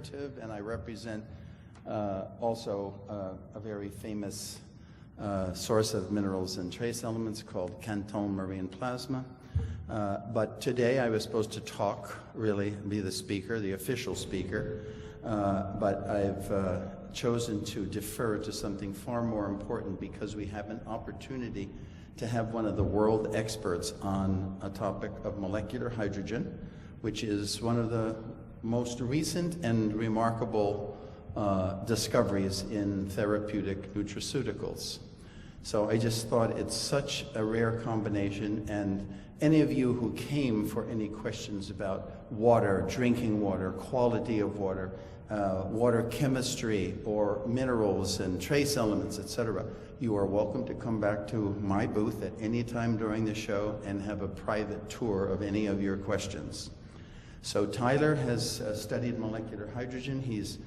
Cooperative, and I represent also a very famous source of minerals and trace elements called Canton Marine Plasma. But today I was supposed to talk, really be the speaker, the official speaker, but I've chosen to defer to something far more important because we have an opportunity to have one of the world experts on a topic of molecular hydrogen, which is one of the most recent and remarkable discoveries in therapeutic nutraceuticals. So I just thought it's such a rare combination, and any of you who came for any questions about water, drinking water, quality of water, water chemistry, or minerals and trace elements, etc., you are welcome to come back to my booth at any time during the show and have a private tour of any of your questions. So Tyler has studied molecular hydrogen. He's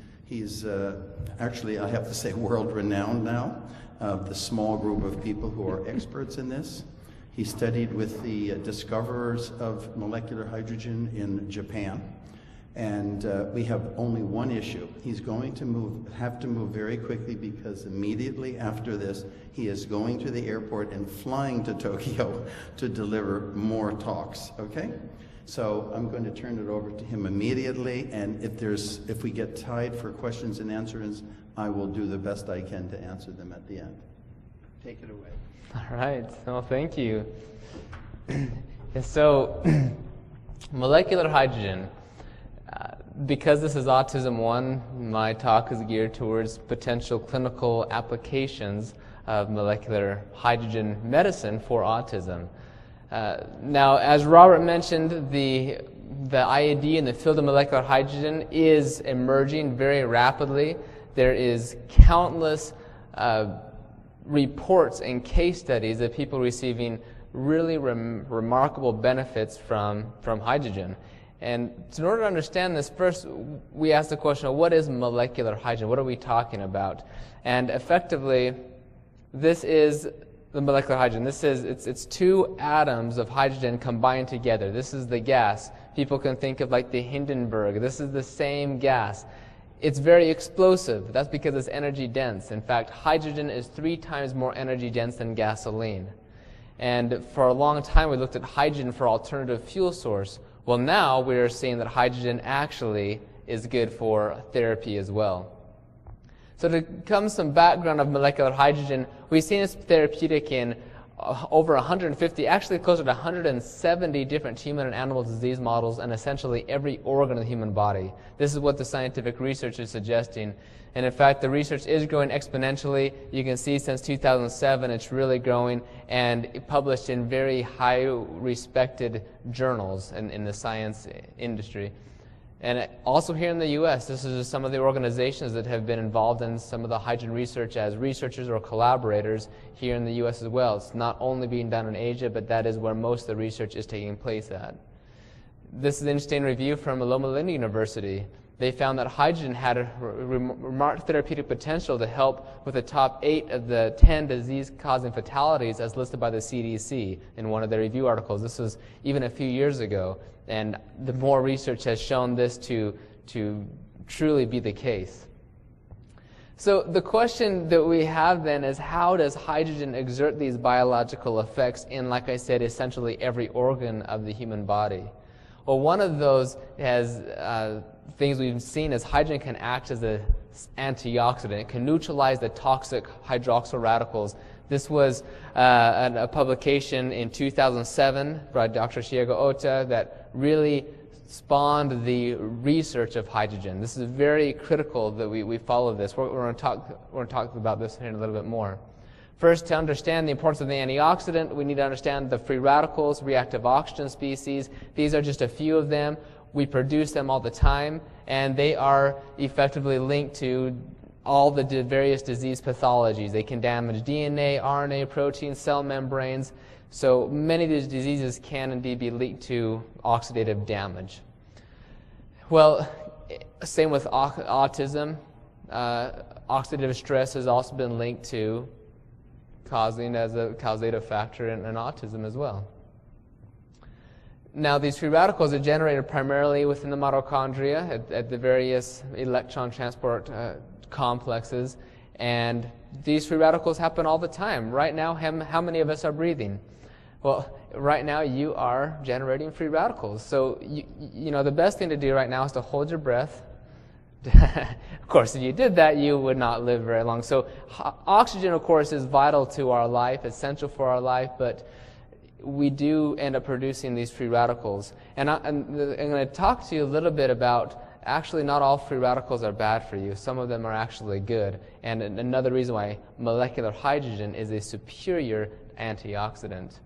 actually, I have to say, world-renowned now, of the small group of people who are experts in this. He studied with the discoverers of molecular hydrogen in Japan. And we have only one issue. He's going to have to move very quickly because immediately after this, he is going to the airport and flying to Tokyo to deliver more talks, okay? So I'm going to turn it over to him immediately, and if we get tied for questions and answers, I will do the best I can to answer them at the end. Take it away. All right, well, thank you. So, molecular hydrogen. Because this is Autism 1, my talk is geared towards potential clinical applications of molecular hydrogen medicine for autism. Now, as Robert mentioned, the IAD in the field of molecular hydrogen is emerging very rapidly. There is countless reports and case studies of people receiving really remarkable benefits from hydrogen. And in order to understand this, first we ask the question of what is molecular hydrogen? What are we talking about? And effectively, this is the molecular hydrogen. It's two atoms of hydrogen combined together. This is the gas. People can think of like the Hindenburg. This is the same gas. It's very explosive. That's because it's energy dense. In fact, hydrogen is 3 times more energy dense than gasoline. And for a long time, we looked at hydrogen for alternative fuel source. Well, now we're seeing that hydrogen actually is good for therapy as well. So to come some background of molecular hydrogen, we've seen it's therapeutic in over 150, actually closer to 170 different human and animal disease models and essentially every organ of the human body. This is what the scientific research is suggesting. And in fact, the research is growing exponentially. You can see since 2007 it's really growing and published in very high respected journals in the science industry. And also here in the U.S., this is some of the organizations that have been involved in some of the hydrogen research as researchers or collaborators here in the U.S. as well. It's not only being done in Asia, but that is where most of the research is taking place at. This is an interesting review from Loma Linda University. They found that hydrogen had a remarked therapeutic potential to help with the top 8 of the 10 disease-causing fatalities as listed by the CDC in one of their review articles. This was even a few years ago. And the more research has shown this to truly be the case. So the question that we have then is, how does hydrogen exert these biological effects in, like I said, essentially every organ of the human body? Well, one of those things we've seen is hydrogen can act as an antioxidant. It can neutralize the toxic hydroxyl radicals. This was a publication in 2007 by Dr. Shiego Ota that really spawned the research of hydrogen. This is very critical that we follow this. We're going to talk about this here in a little bit more. First, to understand the importance of the antioxidant, we need to understand the free radicals, reactive oxygen species. These are just a few of them. We produce them all the time, and they are effectively linked to all the various disease pathologies. They can damage DNA, RNA, proteins, cell membranes. So many of these diseases can indeed be linked to oxidative damage. Well, same with autism. Oxidative stress has also been linked to causing as a causative factor in autism as well. Now, these free radicals are generated primarily within the mitochondria at the various electron transport complexes, and these free radicals happen all the time. Right now, how many of us are breathing? Well, right now you are generating free radicals. So, you know, the best thing to do right now is to hold your breath. Of course, if you did that, you would not live very long. So, oxygen, of course, is vital to our life, essential for our life, but we do end up producing these free radicals. And I'm going to talk to you a little bit about, actually not all free radicals are bad for you. Some of them are actually good. And another reason why molecular hydrogen is a superior antioxidant.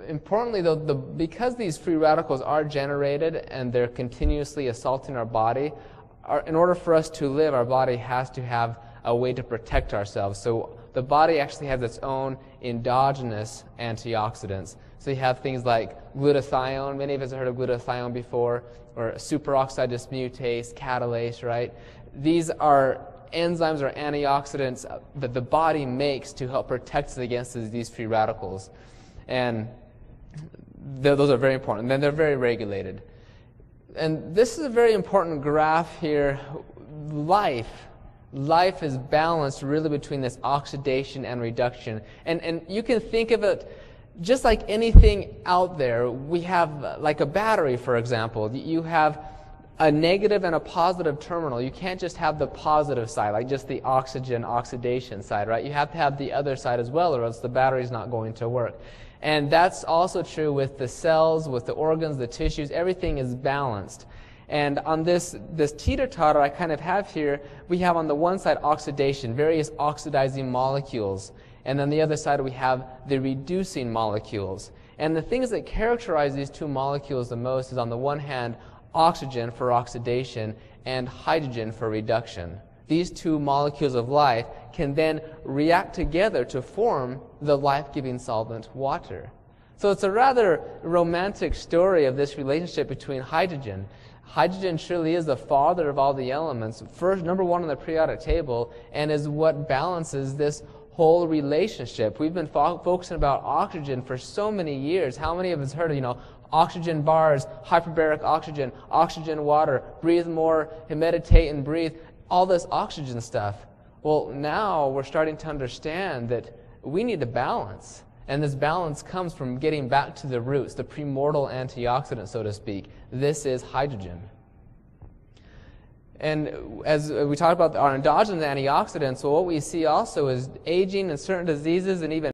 Importantly, though, because these free radicals are generated and they're continuously assaulting our body, in order for us to live, our body has to have a way to protect ourselves. So the body actually has its own endogenous antioxidants. So you have things like glutathione. Many of us have heard of glutathione before, or superoxide dismutase, catalase, right? These are enzymes or antioxidants that the body makes to help protect us against these free radicals. And those are very important. And then they're very regulated. And this is a very important graph here. Life is balanced really between this oxidation and reduction. And you can think of it just like anything out there. We have, like a battery, for example. You have a negative and a positive terminal. You can't just have the positive side, like just the oxidation side, right? You have to have the other side as well, or else the battery's not going to work. And that's also true with the cells, with the organs, the tissues. Everything is balanced. And on this teeter-totter I kind of have here, we have on the one side oxidation, various oxidizing molecules. And on the other side we have the reducing molecules. And the things that characterize these two molecules the most is, on the one hand, oxygen for oxidation and hydrogen for reduction. These two molecules of life can then react together to form the life-giving solvent water. So it's a rather romantic story of this relationship between hydrogen. Hydrogen surely is the father of all the elements, number one on the periodic table, and is what balances this whole relationship. We've been focusing about oxygen for so many years. How many of us heard of, oxygen bars, hyperbaric oxygen, oxygen water, breathe more, meditate and breathe, all this oxygen stuff? Well, now we're starting to understand that we need a balance. And this balance comes from getting back to the roots, the primordial antioxidant, so to speak. This is hydrogen. And as we talked about our endogenous antioxidants, well, what we see also is aging and certain diseases and even